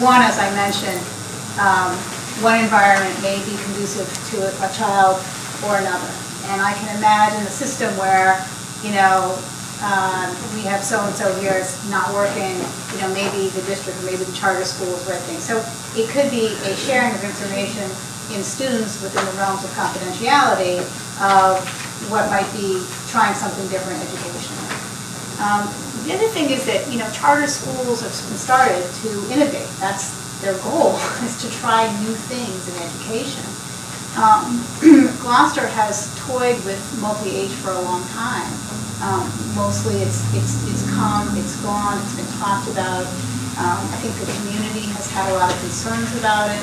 One, as I mentioned, one environment may be conducive to a child or another. And I can imagine a system where, you know, we have so-and-so here is not working, you know, maybe the district or maybe the charter school is renting. So it could be a sharing of information in students within the realms of confidentiality of what might be trying something different educationally. The other thing is that, you know, charter schools have been started to innovate. That's their goal, is to try new things in education. Gloucester has toyed with multi-age for a long time. Mostly it's come, it's gone, it's been talked about. I think the community has had a lot of concerns about it.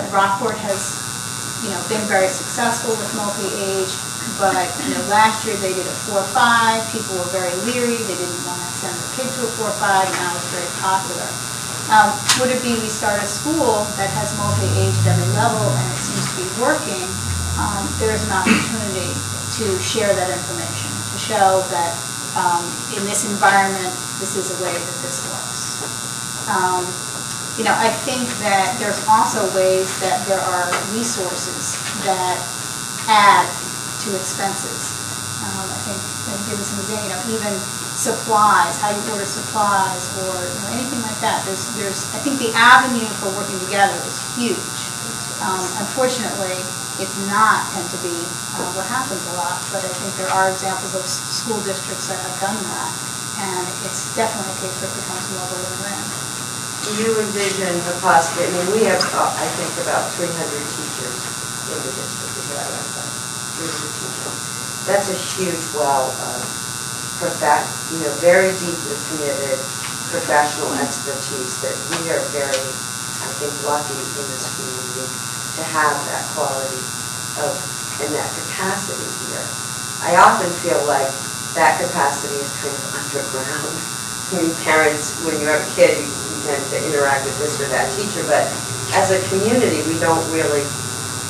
Rockport has, you know, been very successful with multi-age, but, you know, last year they did a 4-5. People were very leery. They didn't want to send their kid to a 4-5, and now it's very popular. Would it be we start a school that has multi-age at every level and it seems to be working, there's an opportunity to share that information, to show that in this environment, this is a way that this works. You know, I think that there's also ways that there are resources that add to expenses. I think, give us some example, you know, even supplies, how you order supplies, or, you know, anything like that. I think the avenue for working together is huge. Unfortunately, it's not tend to be what happens a lot, but I think there are examples of school districts that have done that, and it's definitely a case where it becomes more of a win-win. Do you envision a possibility? I mean, we have, I think, about 300 teachers in the district. Is that right? 300 teachers. That's a huge well of very deeply committed professional expertise that we are very, I think, lucky in this community to have that quality of and that capacity here. I often feel like that capacity is kind of underground. I mean, parents, when you have a kid, you tend to interact with this or that teacher, but as a community, we don't really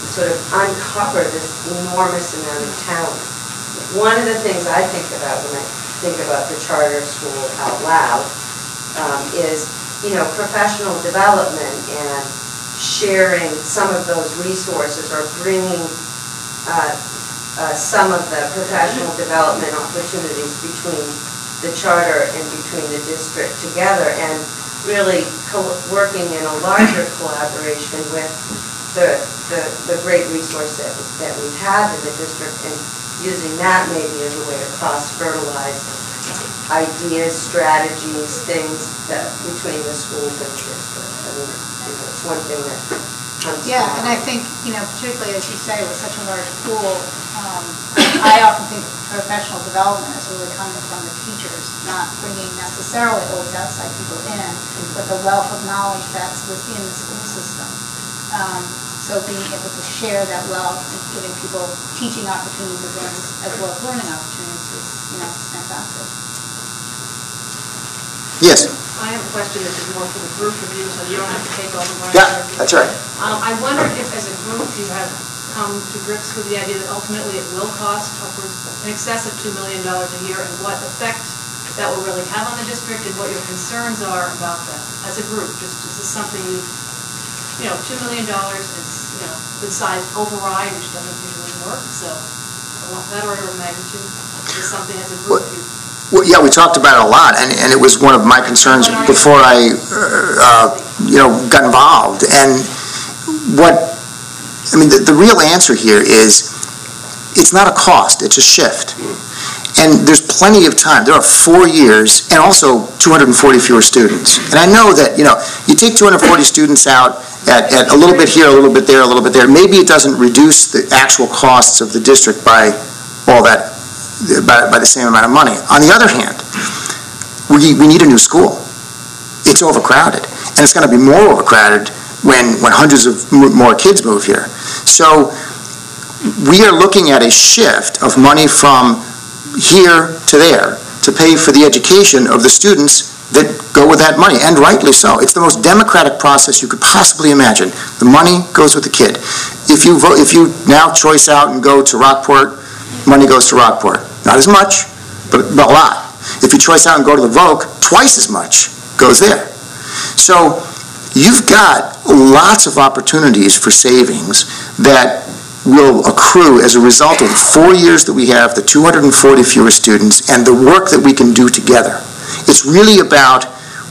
sort of uncover this enormous amount of talent. One of the things I think about when I think about the charter school out loud is, you know, professional development and sharing some of those resources or bringing some of the professional development opportunities between the charter and between the district together, and really working in a larger collaboration with the great resource that we have in the district, and using that maybe as a way to cross-fertilize ideas, strategies, things that between the schools and the district. I mean, it's one thing that comes and I think, you know, particularly as you say, with such a large pool, I often think professional development is really coming from the teachers, not bringing necessarily always outside people in, but the wealth of knowledge that's within the school system. So being able to share that wealth and giving people teaching opportunities as well as learning opportunities is, you know, fantastic. Yes. I have a question that is more for the group of you, so you don't have to take over my that's right. I wondered if, as a group, you have come to grips with the idea that ultimately it will cost upwards in excess of $2 million a year, and what effect that will really have on the district, and what your concerns are about that as a group. Just is this something you know, $2 million is, you know, good-sized override, which doesn't usually work. So I want that order of magnitude. Is something as a group. Well, yeah, we talked about it a lot, and it was one of my concerns before I, you know, got involved. And the real answer here is, it's not a cost; it's a shift. And there's plenty of time. There are 4 years, and also 240 fewer students. And I know that, you know, you take 240 students out at a little bit here, a little bit there, a little bit there. Maybe it doesn't reduce the actual costs of the district by all that, by the same amount of money. On the other hand, we need a new school. It's overcrowded, and it's going to be more overcrowded when hundreds of more kids move here. So we are looking at a shift of money from here to there to pay for the education of the students that go with that money, and rightly so. It's the most democratic process you could possibly imagine. The money goes with the kid. If you now choice out and go to Rockport, money goes to Rockport. Not as much, but a lot. If you choice out and go to the Voc, twice as much goes there. So you've got lots of opportunities for savings that will accrue as a result of the 4 years that we have, the 240 fewer students, and the work that we can do together. It's really about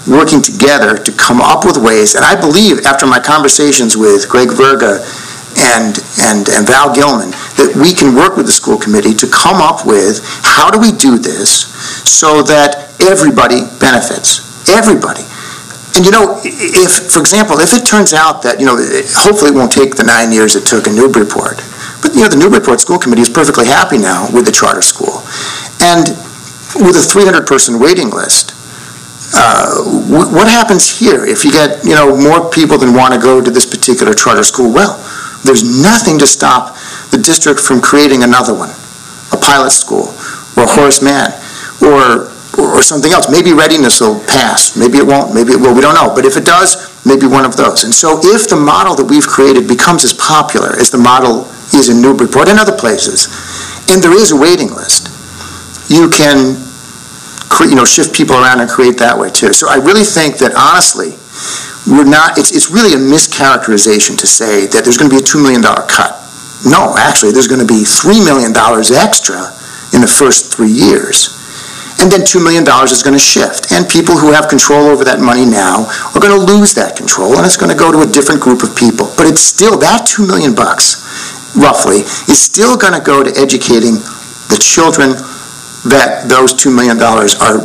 working together to come up with ways, and I believe after my conversations with Greg Verga and Val Gilman, that we can work with the school committee to come up with how do we do this so that everybody benefits. Everybody. And if, for example, if it turns out that, hopefully it won't take the 9 years it took in Newburyport, but the Newburyport School Committee is perfectly happy now with the charter school. And with a 300-person waiting list, what happens here if you get, more people than want to go to this particular charter school? Well, there's nothing to stop the district from creating another one, a pilot school, or Horace Mann, or something else. Maybe Readiness will pass. Maybe it won't. Maybe it will. We don't know. But if it does, maybe one of those. And so if the model that we've created becomes as popular as the model is in Newburyport and other places, and there is a waiting list, you can shift people around and create that way too. So I really think that, honestly, it's really a mischaracterization to say that there's going to be a $2 million cut. No, actually, there's going to be $3 million extra in the first 3 years. And then $2 million is going to shift. And people who have control over that money now are going to lose that control, and it's going to go to a different group of people. But it's still, that $2 million, roughly, is still going to go to educating the children that those $2 million are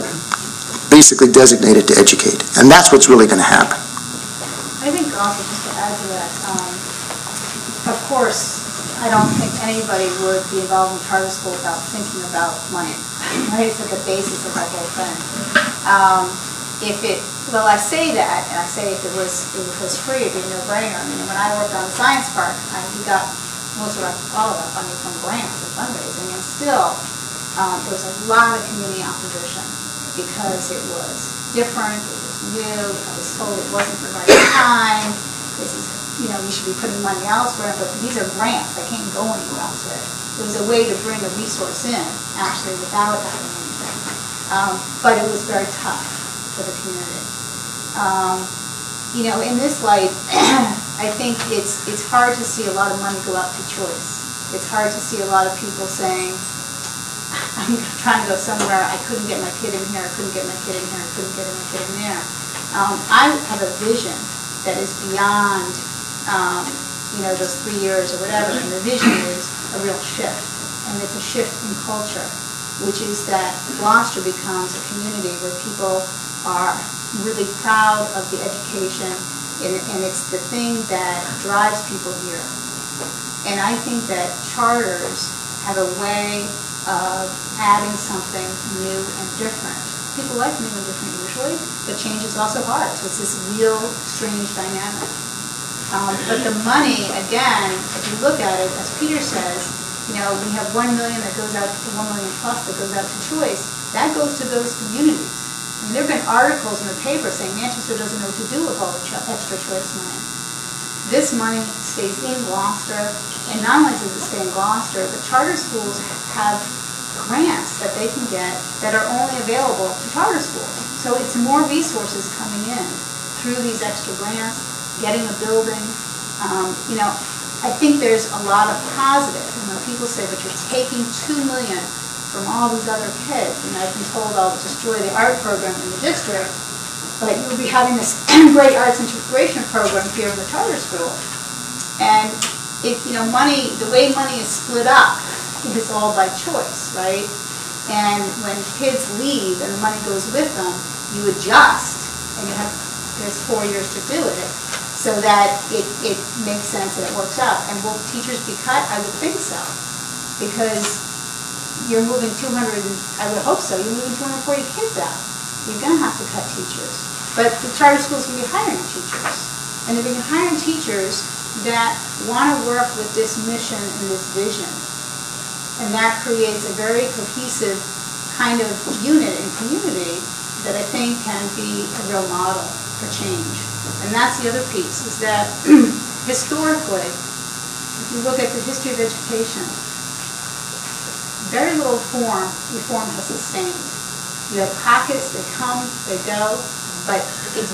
basically designated to educate. And that's what's really going to happen. I think also, just to add to that, of course, I don't think anybody would be involved in charter school without thinking about money. Right? It's at the basis of our whole thing. I say that, and I say if it was free, it'd be a no-brainer. I mean, when I worked on the science park, we got all of our funding from grants and fundraising, and still, there was a lot of community opposition because it was different, it was new, I was told it wasn't the right time, this is, you should be putting money elsewhere, but these are grants, they can't go anywhere else with. It was a way to bring a resource in, actually, without having anything. But it was very tough for the community. In this light, I think it's hard to see a lot of money go out to choice. It's hard to see a lot of people saying, I'm trying to go somewhere, I couldn't get my kid in here, I couldn't get my kid in here, I couldn't get my kid in there. I have a vision that is beyond, those 3 years or whatever, and the vision is a real shift, and it's a shift in culture, which is that Gloucester becomes a community where people are really proud of the education, and it's the thing that drives people here. And I think that charters have a way of adding something new and different. People like new and different usually, but change is also hard, so it's this real strange dynamic. But the money, again, if you look at it, as Peter says, we have $1 million that goes out to $1 million plus that goes out to choice. That goes to those communities. I mean, there have been articles in the paper saying Manchester doesn't know what to do with all the extra choice money. This money stays in Gloucester, and not only does it stay in Gloucester, but charter schools have grants that they can get that are only available to charter schools. So it's more resources coming in through these extra grants, getting a building. I think there's a lot of positive. People say, but you're taking $2 million from all these other kids. And I've been told I'll destroy the art program in the district, but you'll be having this great arts integration program here in the charter school. And money, the way money is split up, is all by choice, right? And when kids leave and the money goes with them, you adjust, and there's 4 years to do it, so that it makes sense and it works out. And will teachers be cut? I would think so, because you're moving I would hope so, you're moving 240 kids out. You're going to have to cut teachers. But the charter schools can be hiring teachers. And they're being hiring teachers that want to work with this mission and this vision. And that creates a very cohesive kind of unit and community that I think can be a real model for change. And that's the other piece, is that historically, if you look at the history of education, very little reform has sustained. You have pockets, they come, they go, but it's